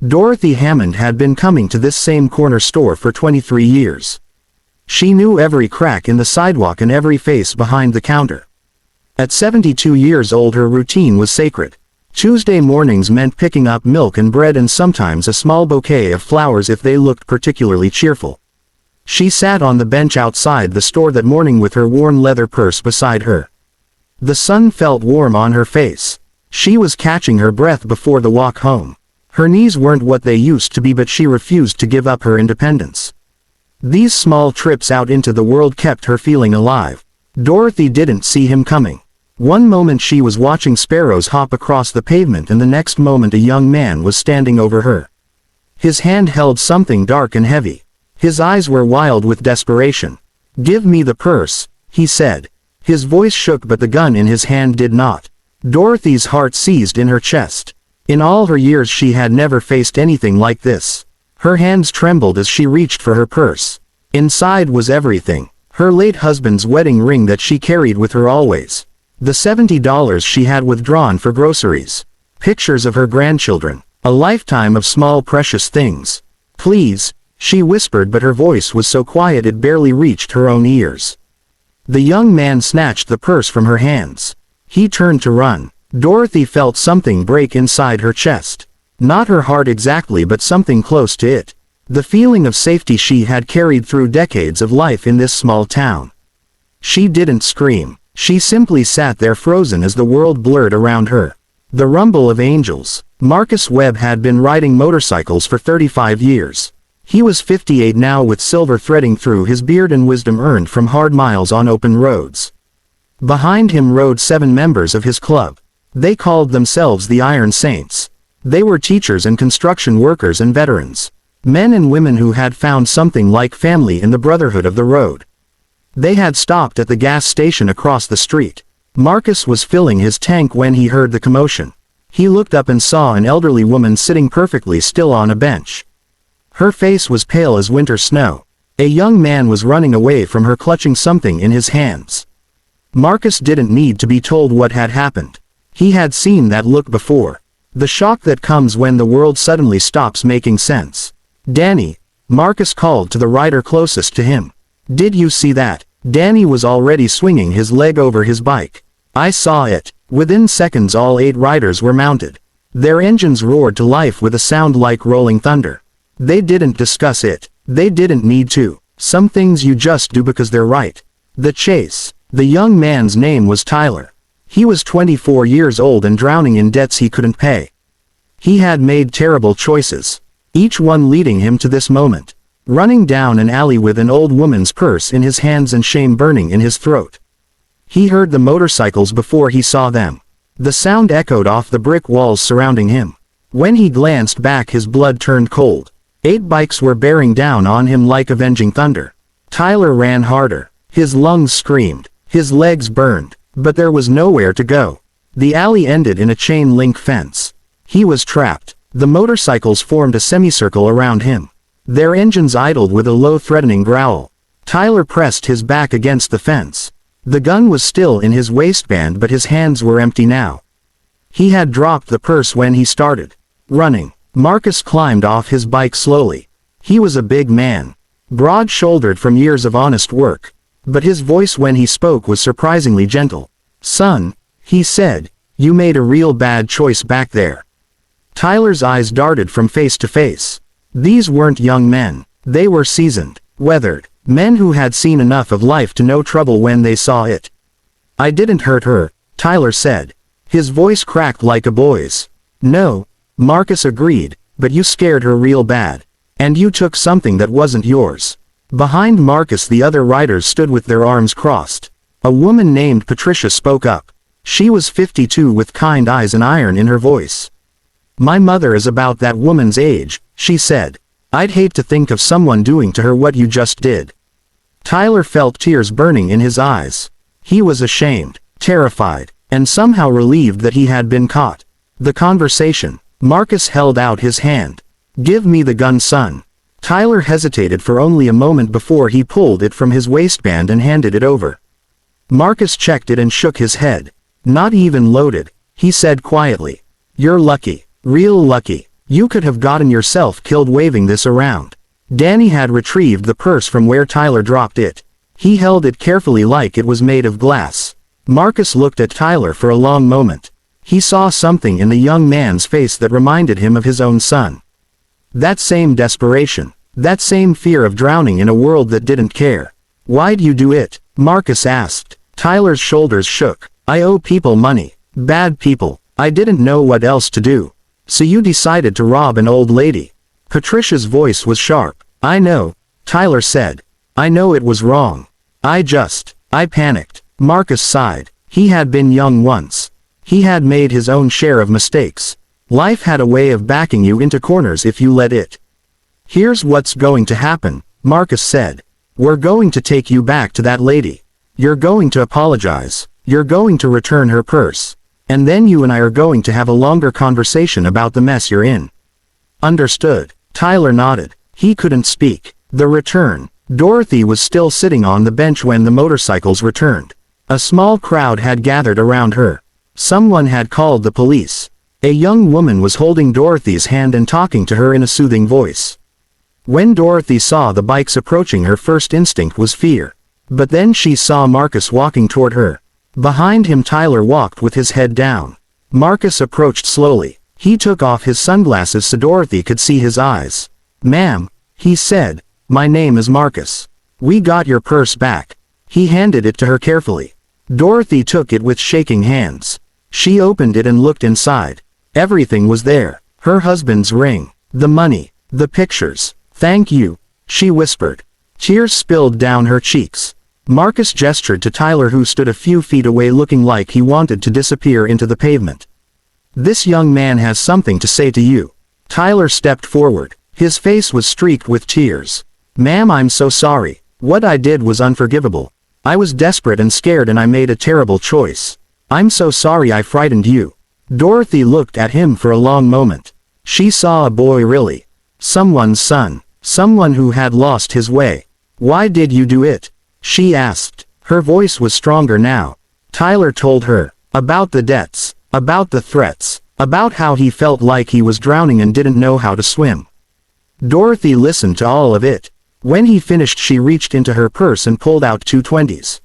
Dorothy Hammond had been coming to this same corner store for 23 years. She knew every crack in the sidewalk and every face behind the counter. At 72 years old, her routine was sacred. Tuesday mornings meant picking up milk and bread and sometimes a small bouquet of flowers if they looked particularly cheerful. She sat on the bench outside the store that morning with her worn leather purse beside her. The sun felt warm on her face. She was catching her breath before the walk home. Her knees weren't what they used to be, but she refused to give up her independence. These small trips out into the world kept her feeling alive. Dorothy didn't see him coming. One moment she was watching sparrows hop across the pavement and the next moment a young man was standing over her. His hand held something dark and heavy. His eyes were wild with desperation. "Give me the purse," he said. His voice shook but the gun in his hand did not. Dorothy's heart seized in her chest. In all her years she had never faced anything like this. Her hands trembled as she reached for her purse. Inside was everything. Her late husband's wedding ring that she carried with her always. The $70 she had withdrawn for groceries. Pictures of her grandchildren. A lifetime of small precious things. "Please," she whispered, but her voice was so quiet it barely reached her own ears. The young man snatched the purse from her hands. He turned to run. Dorothy felt something break inside her chest. Not her heart exactly, but something close to it. The feeling of safety she had carried through decades of life in this small town. She didn't scream. She simply sat there frozen as the world blurred around her. The rumble of angels. Marcus Webb had been riding motorcycles for 35 years. He was 58 now, with silver threading through his beard and wisdom earned from hard miles on open roads. Behind him rode 7 members of his club. They called themselves the Iron Saints. They were teachers and construction workers and veterans. Men and women who had found something like family in the brotherhood of the road. They had stopped at the gas station across the street. Marcus was filling his tank when he heard the commotion. He looked up and saw an elderly woman sitting perfectly still on a bench. Her face was pale as winter snow. A young man was running away from her, clutching something in his hands. Marcus didn't need to be told what had happened. He had seen that look before. The shock that comes when the world suddenly stops making sense. "Danny," Marcus called to the rider closest to him. "Did you see that?" Danny was already swinging his leg over his bike. "I saw it." Within seconds all 8 riders were mounted. Their engines roared to life with a sound like rolling thunder. They didn't discuss it. They didn't need to. Some things you just do because they're right. The chase. The young man's name was Tyler. He was 24 years old and drowning in debts he couldn't pay. He had made terrible choices, each one leading him to this moment. Running down an alley with an old woman's purse in his hands and shame burning in his throat. He heard the motorcycles before he saw them. The sound echoed off the brick walls surrounding him. When he glanced back his blood turned cold. 8 bikes were bearing down on him like avenging thunder. Tyler ran harder. His lungs screamed. His legs burned. But there was nowhere to go. The alley ended in a chain-link fence. He was trapped. The motorcycles formed a semicircle around him. Their engines idled with a low threatening growl. Tyler pressed his back against the fence. The gun was still in his waistband, but his hands were empty now. He had dropped the purse when he started running. Marcus climbed off his bike slowly. He was a big man, broad-shouldered from years of honest work. But his voice when he spoke was surprisingly gentle. "Son," he said, "you made a real bad choice back there." Tyler's eyes darted from face to face. These weren't young men. They were seasoned, weathered, men who had seen enough of life to know trouble when they saw it. "I didn't hurt her," Tyler said. His voice cracked like a boy's. "No," Marcus agreed, "but you scared her real bad. And you took something that wasn't yours." Behind Marcus the other riders stood with their arms crossed. A woman named Patricia spoke up. She was 52 with kind eyes and iron in her voice. "My mother is about that woman's age," she said. "I'd hate to think of someone doing to her what you just did." Tyler felt tears burning in his eyes. He was ashamed, terrified, and somehow relieved that he had been caught. The conversation. Marcus held out his hand. "Give me the gun, son." Tyler hesitated for only a moment before he pulled it from his waistband and handed it over. Marcus checked it and shook his head. "Not even loaded," he said quietly. "You're lucky. Real lucky. You could have gotten yourself killed waving this around. Danny had retrieved the purse from where Tyler dropped it. He held it carefully like it was made of glass. Marcus looked at Tyler for a long moment. He saw something in the young man's face that reminded him of his own son. That same desperation. That same fear of drowning in a world that didn't care. "Why'd you do it?" Marcus asked. Tyler's shoulders shook. "I owe people money. Bad people. I didn't know what else to do." "So you decided to rob an old lady?" Patricia's voice was sharp. "I know," Tyler said. "I know it was wrong. I panicked." Marcus sighed. He had been young once. He had made his own share of mistakes. Life had a way of backing you into corners if you let it. "Here's what's going to happen," Marcus said. "We're going to take you back to that lady. You're going to apologize. You're going to return her purse. And then you and I are going to have a longer conversation about the mess you're in." "Understood." Tyler nodded. He couldn't speak. The return. Dorothy was still sitting on the bench when the motorcycles returned. A small crowd had gathered around her. Someone had called the police. A young woman was holding Dorothy's hand and talking to her in a soothing voice. When Dorothy saw the bikes approaching, her first instinct was fear. But then she saw Marcus walking toward her. Behind him Tyler walked with his head down. Marcus approached slowly. He took off his sunglasses so Dorothy could see his eyes. "Ma'am," he said, "my name is Marcus. We got your purse back." He handed it to her carefully. Dorothy took it with shaking hands. She opened it and looked inside. Everything was there. Her husband's ring. The money. The pictures. "Thank you," she whispered. Tears spilled down her cheeks. Marcus gestured to Tyler, who stood a few feet away looking like he wanted to disappear into the pavement. "This young man has something to say to you." Tyler stepped forward. His face was streaked with tears. "Ma'am, I'm so sorry. What I did was unforgivable. I was desperate and scared and I made a terrible choice. I'm so sorry I frightened you." Dorothy looked at him for a long moment. She saw a boy, really. Someone's son. Someone who had lost his way. "Why did you do it?" she asked. Her voice was stronger now. Tyler told her. About the debts. About the threats. About how he felt like he was drowning and didn't know how to swim. Dorothy listened to all of it. When he finished, she reached into her purse and pulled out 2 20s.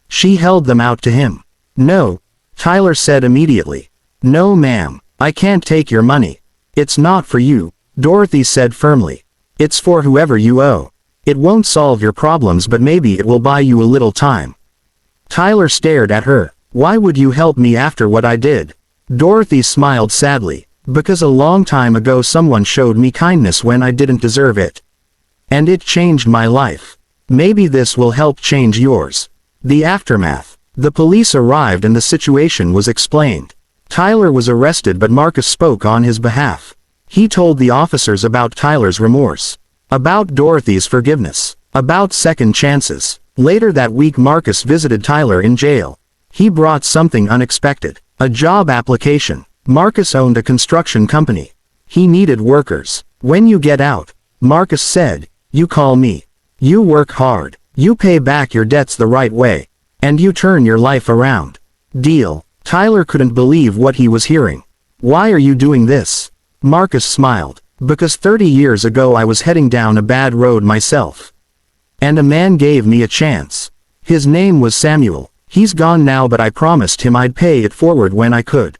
She held them out to him. "No," Tyler said immediately. "No, ma'am. I can't take your money. It's not for you," Dorothy said firmly. "It's for whoever you owe. It won't solve your problems, but maybe it will buy you a little time." Tyler stared at her. "Why would you help me after what I did?" Dorothy smiled sadly. "Because a long time ago someone showed me kindness when I didn't deserve it. And it changed my life. Maybe this will help change yours." The aftermath. The police arrived and the situation was explained. Tyler was arrested, but Marcus spoke on his behalf. He told the officers about Tyler's remorse. About Dorothy's forgiveness. About second chances. Later that week Marcus visited Tyler in jail. He brought something unexpected. A job application. Marcus owned a construction company. He needed workers. "When you get out," Marcus said, "you call me. You work hard. You pay back your debts the right way. And you turn your life around. Deal." Tyler couldn't believe what he was hearing. "Why are you doing this?" Marcus smiled. "Because 30 years ago I was heading down a bad road myself. And a man gave me a chance. His name was Samuel. He's gone now, but I promised him I'd pay it forward when I could."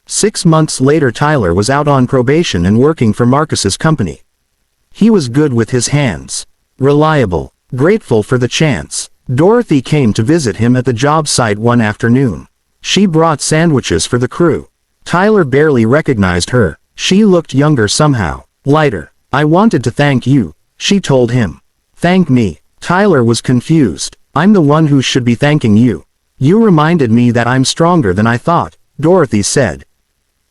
6 months later Tyler was out on probation and working for Marcus's company. He was good with his hands. Reliable. Grateful for the chance. Dorothy came to visit him at the job site one afternoon. She brought sandwiches for the crew. Tyler barely recognized her. She looked younger somehow. Lighter. "I wanted to thank you," she told him. "Thank me?" Tyler was confused. "I'm the one who should be thanking you. You reminded me that I'm stronger than I thought," Dorothy said.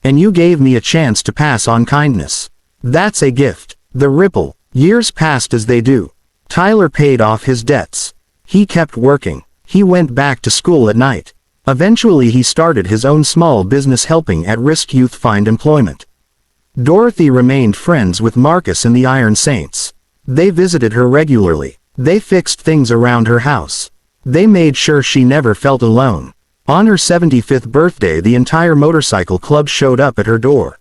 "And you gave me a chance to pass on kindness. That's a gift." The ripple. Years passed as they do. Tyler paid off his debts. He kept working. He went back to school at night. Eventually he started his own small business helping at-risk youth find employment. Dorothy remained friends with Marcus and the Iron Saints. They visited her regularly. They fixed things around her house. They made sure she never felt alone. On her 75th birthday the entire motorcycle club showed up at her door.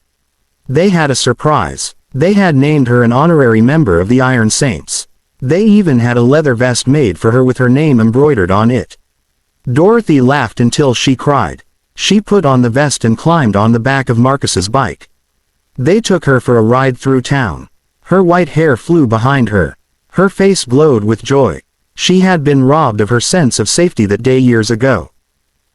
They had a surprise. They had named her an honorary member of the Iron Saints. They even had a leather vest made for her with her name embroidered on it. Dorothy laughed until she cried. She put on the vest and climbed on the back of Marcus's bike. They took her for a ride through town. Her white hair flew behind her. Her face glowed with joy. She had been robbed of her sense of safety that day years ago.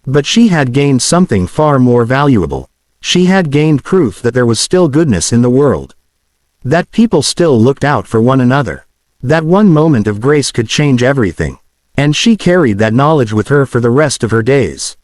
But she had gained something far more valuable. She had gained proof that there was still goodness in the world. That people still looked out for one another. That one moment of grace could change everything. And she carried that knowledge with her for the rest of her days.